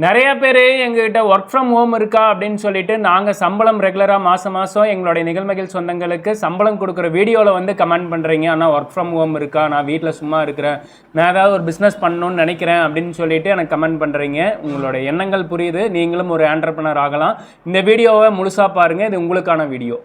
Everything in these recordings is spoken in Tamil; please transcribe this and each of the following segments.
நிறைய பேர் எங்ககிட்ட ஒர்க் ஃப்ரம் ஹோம் இருக்கா அப்படின்னு சொல்லிட்டு நாங்கள் சம்பளம் ரெகுலராக மாதம் எங்களுடைய நிகழ்மகிழ் சொந்தங்களுக்கு சம்பளம் கொடுக்குற வீடியோவில் வந்து கமெண்ட் பண்ணுறீங்க. ஆனால் ஒர்க் ஃப்ரம் ஹோம் இருக்கா, நான் வீட்டில் சும்மா இருக்கிறேன், நான் ஏதாவது ஒரு பிஸ்னஸ் பண்ணணும்னு நினைக்கிறேன் அப்படின்னு சொல்லிட்டு எனக்கு கமெண்ட் பண்ணுறீங்க. உங்களோட எண்ணங்கள் புரியுது, நீங்களும் ஒரு ஆண்டர்ப்ரனர் ஆகலாம். இந்த வீடியோவை முழுசாக பாருங்கள், இது உங்களுக்கான வீடியோ.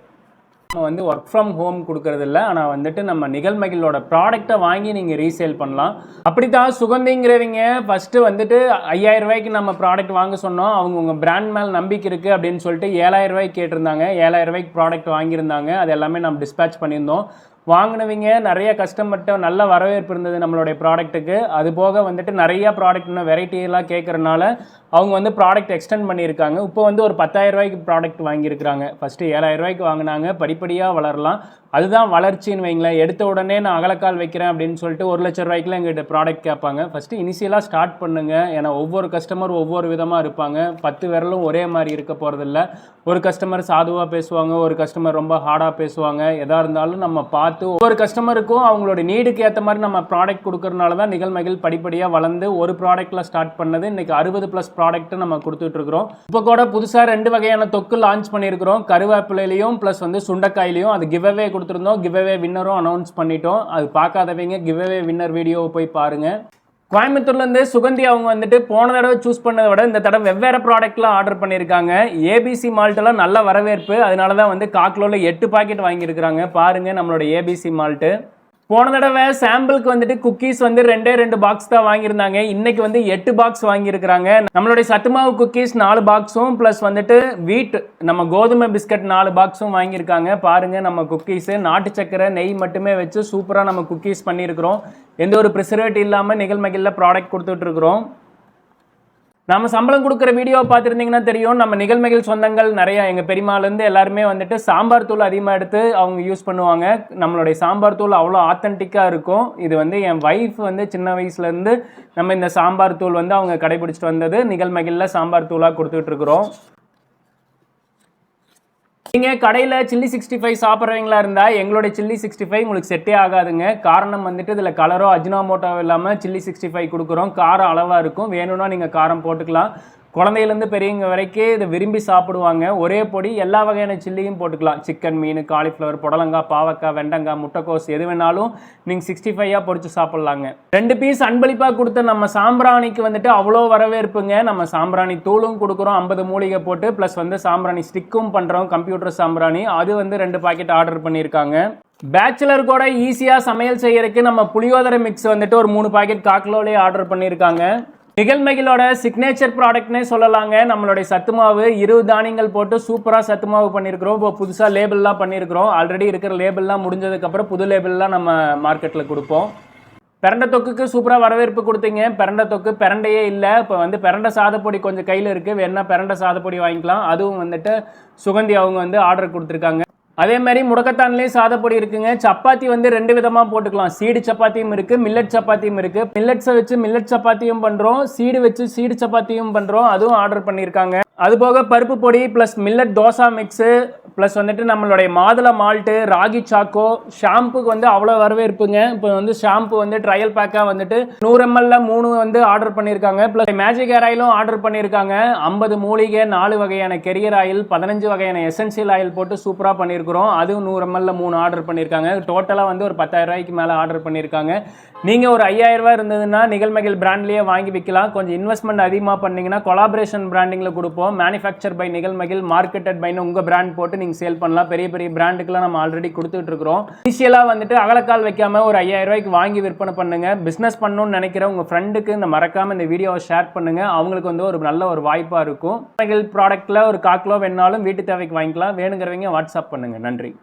நம்ம வந்து ஒர்க் ஃப்ரம் ஹோம் கொடுக்கறது இல்லை, ஆனால் வந்துட்டு நம்ம நிகழ்மகிழோட ப்ராடக்டை வாங்கி நீங்கள் ரீசேல் பண்ணலாம். அப்படித்தான் சுகந்திங்கிறவங்க ஃபஸ்ட்டு வந்துட்டு 5000 ரூபாய்க்கு நம்ம ப்ராடக்ட் வாங்க சொன்னோம். அவங்க உங்கள் பிராண்ட் மேலே நம்பிக்கை இருக்குது அப்படின்னு சொல்லிட்டு 7000 ரூபாய்க்கு கேட்டிருந்தாங்க. 7000 ரூபாய்க்கு ப்ராடக்ட் வாங்கியிருந்தாங்க. அது எல்லாமே நம்ம டிஸ்பேச் பண்ணியிருந்தோம். வாங்கினவங்க நிறைய கஸ்டமர்கிட்ட நல்ல வரவேற்பு இருந்தது நம்மளுடைய ப்ராடக்ட்டுக்கு. அது போக வந்துட்டு நிறைய ப்ராடக்ட் இன்னும் வெரைட்டியெல்லாம் கேட்குறனால அவங்க வந்து ப்ராடக்ட் எக்ஸ்டெண்ட் பண்ணியிருக்காங்க. இப்போ வந்து ஒரு 10,000 ரூபாய்க்கு ப்ராடக்ட் வாங்கியிருக்கிறாங்க. ஃபஸ்ட்டு 7000 ரூபாய்க்கு வாங்கினாங்க. படிப்படியாக வளரலாம், அதுதான் வளர்ச்சின்னு வைங்களேன். எடுத்த உடனே நான் அகலக்கால் வைக்கிறேன் அப்படின்னு சொல்லிட்டு 1 லட்சம் ரூபாய்க்குலாம் எங்கள்கிட்ட ப்ராடக்ட் கேட்பாங்க. ஃபஸ்ட்டு இனிஷியலாக ஸ்டார்ட் பண்ணுங்கள். ஏன்னா ஒவ்வொரு கஸ்டமர் ஒவ்வொரு விதமாக இருப்பாங்க. 10 விரலும் ஒரே மாதிரி இருக்க போகிறதில்ல. ஒரு கஸ்டமர் சாதுவாக பேசுவாங்க, ஒரு கஸ்டமர் ரொம்ப ஹார்டாக பேசுவாங்க. எதாக இருந்தாலும் நம்ம பார்த்து ஒவ்வொரு கஸ்டமருக்கும் அவங்களோட நீடுக்கு ஏற்ற மாதிரி நம்ம ப்ராடக்ட் கொடுக்கறனால தான் நிகழ்மகிழ் படிப்படியாக வளர்ந்து ஒரு ப்ராடக்ட்டில் ஸ்டார்ட் பண்ணது இன்றைக்கி 60+ ப்ராடக்ட் நம்ம கொடுத்துட்ருக்குறோம். இப்போ கூட புதுசாக 2 வகையான தொக்கு லான்ச் பண்ணியிருக்கிறோம். கருவேப்பிலையிலையும் ப்ளஸ் வந்து சுண்டைக்காயிலையும். அது கிவ்அவே கொடுத்துருந்தோம். கிவ்அவே வின்னரும் அனௌன்ஸ் பண்ணிட்டோம். அது பார்க்காதவங்க கிவ்அவே வின்னர் வீடியோவை போய் பாருங்கள். கோயம்புத்தூர்லேருந்து சுகந்தி அவங்க வந்துட்டு போன தடவை சூஸ் பண்ணதை விட இந்த தடவை வெவ்வேறு ப்ராடக்ட்லாம் ஆர்டர் பண்ணியிருக்காங்க. ஏபிசி மால்ட்டெல்லாம் நல்ல வரவேற்பு. அதனால தான் வந்து காக்லோவில் 8 பாக்கெட் வாங்கியிருக்கிறாங்க. பாருங்கள் நம்மளோட ஏபிசி மால்ட்டு. போன தடவை சாம்பிளுக்கு வந்துட்டு குக்கீஸ் வந்து 2 பாக்ஸ் தான் வாங்கியிருந்தாங்க. இன்னைக்கு வந்து 8 பாக்ஸ் வாங்கியிருக்கிறாங்க. நம்மளுடைய சத்துமாவு குக்கீஸ் 4 பாக்ஸும் ப்ளஸ் வந்துட்டு வீட் நம்ம கோதுமை பிஸ்கட் 4 பாக்ஸும் வாங்கியிருக்காங்க. பாருங்கள் நம்ம குக்கீஸு நாட்டு சக்கரை நெய் மட்டுமே வச்சு சூப்பராக நம்ம குக்கீஸ் பண்ணியிருக்கிறோம். எந்த ஒரு ப்ரிசர்வேட்டிவ் இல்லாமல் நிகழ்மகிழில் ப்ராடக்ட் கொடுத்துட்ருக்குறோம். நம்ம சம்பளம் கொடுக்குற வீடியோவை பார்த்துருந்தீங்கன்னா தெரியும். நம்ம நிகழ்மகிழ் சொந்தங்கள் நிறையா எங்கள் பெரியமாலேருந்து எல்லாருமே வந்துட்டு சாம்பார் தூள் அதிகமாக எடுத்து அவங்க யூஸ் பண்ணுவாங்க. நம்மளுடைய சாம்பார் தூள் அவ்வளோ ஆத்தென்டிக்காக இருக்கும். இது வந்து என் வைஃப் வந்து சின்ன வயசுலேருந்து நம்ம இந்த சாம்பார் தூள் வந்து அவங்க கடைபிடிச்சிட்டு வந்தது. நிகழ்மகிழில் சாம்பார் தூளாக கொடுத்துட்ருக்குறோம். நீங்கள் கடையில் சில்லி 65 சாப்பிட்றவங்களா இருந்தால் எங்களுடைய சில்லி 65 உங்களுக்கு செட்டே ஆகாதுங்க. காரணம் வந்துட்டு இதில் கலரோ அஜினோமோட்டோ இல்லாமல் சில்லி 65 கொடுக்குறோம். காரம் அளவாக இருக்கும். வேணும்னா நீங்கள் காரம் போட்டுக்கலாம். குழந்தையிலேருந்து பெரியவங்க வரைக்கும் இதை விரும்பி சாப்பிடுவாங்க. ஒரே பொடி எல்லா வகையான சில்லியும் போட்டுக்கலாம். சிக்கன், மீன், காலிஃப்ளவர், புடலங்காய், பாவக்காய், வெண்டங்காய், முட்டைக்கோஸ் எது வேணாலும் நீங்கள் 65ஆக பொரிச்சு சாப்பிட்லாங்க. 2 பீஸ் அன்பளிப்பாக கொடுத்த நம்ம சாம்பிராணிக்கு வந்துட்டு அவ்வளோ வரவேற்புங்க. நம்ம சாம்பிராணி தூளும் கொடுக்குறோம் 50 மூலிகை போட்டு, ப்ளஸ் வந்து சாம்பிராணி ஸ்டிக்கும் பண்ணுறோம். கம்ப்யூட்டர் சாம்பிராணி அது வந்து 2 பாக்கெட் ஆர்டர் பண்ணியிருக்காங்க. பேச்சுலர் கூட ஈஸியாக சமையல் செய்யறதுக்கு நம்ம புளியோதரை மிக்ஸ் வந்துட்டு ஒரு 3 பாக்கெட் காக்லோலே ஆர்டர் பண்ணியிருக்காங்க. நிகழ்மகிழோட சிக்னேச்சர் ப்ராடக்ட்னே சொல்லலாங்க. நம்மளுடைய சத்துமாவு 20 தானியங்கள் போட்டு சூப்பராக சத்துமாவு பண்ணியிருக்கிறோம். இப்போ புதுசாக லேபிள்லாம் பண்ணியிருக்கிறோம். ஆல்ரெடி இருக்கிற லேபிள்லாம் முடிஞ்சதுக்கப்புறம் புது லேபிள்லாம் நம்ம மார்க்கெட்டில் கொடுப்போம். பிரண்டை தொக்குக்கு சூப்பராக வரவேற்பு கொடுத்தீங்க. பிரண்டை தொக்கு பிரண்டையே இல்லை. இப்போ வந்து பிரண்டை சாதப்பொடி கொஞ்சம் கையில் இருக்குது. வேணா பிரண்டை சாதப்பொடி வாங்கிக்கலாம். அதுவும் வந்துட்டு சுகந்தி அவங்க வந்து ஆர்டர் கொடுத்துருக்காங்க. அதே மாதிரி முடக்கத்தான்லேயும் சாதப்பொடி இருக்குங்க. சப்பாத்தி வந்து 2 விதமாக போட்டுக்கலாம். சீடு சப்பாத்தியும் இருக்குது, மில்லட் சப்பாத்தியும் இருக்குது. மில்லட்ஸை வச்சு மில்லட் சப்பாத்தியும் பண்ணுறோம், சீடு வச்சு சீடு சப்பாத்தியும் பண்ணுறோம். அதுவும் ஆர்டர் பண்ணியிருக்காங்க. அதுபோக பருப்பு பொடி plus millet dosa mix plus வந்துட்டு நம்மளுடைய மாதுளை மால்ட்டு, ராகி சாக்கோ, ஷாம்புக்கு வந்து அவ்வளோ வரவேற்புங்க. இப்போ வந்து ஷாம்பு வந்து ட்ரையல் பேக்காக வந்துட்டு 100 ml 3 வந்து ஆர்டர் பண்ணியிருக்காங்க. ப்ளஸ் மேஜிக் ஹேர் ஆயிலும் ஆர்டர் பண்ணியிருக்காங்க. 50 மூலிகை, 4 வகையான கெரியர் ஆயில், 15 வகையான எசென்சியல் ஆயில் போட்டு சூப்பராக பண்ணியிருக்கிறோம். அதுவும் 100 ml 3 ஆர்டர் பண்ணியிருக்காங்க. டோட்டலாக வந்து ஒரு 10,000 ரூபாய்க்கு மேலே ஆர்டர் பண்ணியிருக்காங்க. நீங்கள் ஒரு 5000 ரூபாய் இருந்ததுன்னா நிகழ்மகிழ் பிராண்ட்லேயே வாங்கி விற்கலாம். கொஞ்சம் இன்வெஸ்ட்மெண்ட் அதிகமாக பண்ணிங்கன்னா கொலாபரேஷன் பிராண்டிங்கில் கொடுப்போம். மேனுஃபேக்சர் பை நிகழ்மகிழ், மார்க்கெட்டட் பைன்னு உங்கள் பிராண்ட் போட்டு நீங்கள் சேல் பண்ணலாம். பெரிய பெரிய பிராண்டுக்கெல்லாம் நம்ம ஆல்ரெடி கொடுத்துட்டு இருக்கிறோம். இனிஷியலாக வந்துட்டு அகலக்கால் வைக்காம ஒரு 5000 ரூபாய்க்கு வாங்கி விற்பனை பண்ணுங்க. பிஸ்னஸ் பண்ணணும்னு நினைக்கிற உங்கள் ஃப்ரெண்டுக்கு இந்த மறக்காமல் இந்த வீடியோவை ஷேர் பண்ணுங்க. அவங்களுக்கு வந்து ஒரு நல்ல ஒரு வாய்ப்பாக இருக்கும். நிகழ் ப்ராடக்ட்டில் ஒரு காக்கிலோ வேணாலும் வீட்டு தேவைக்கு வாங்கிக்கலாம். வேணுங்கிறவங்க வாட்ஸ்அப் பண்ணுங்கள். நன்றி.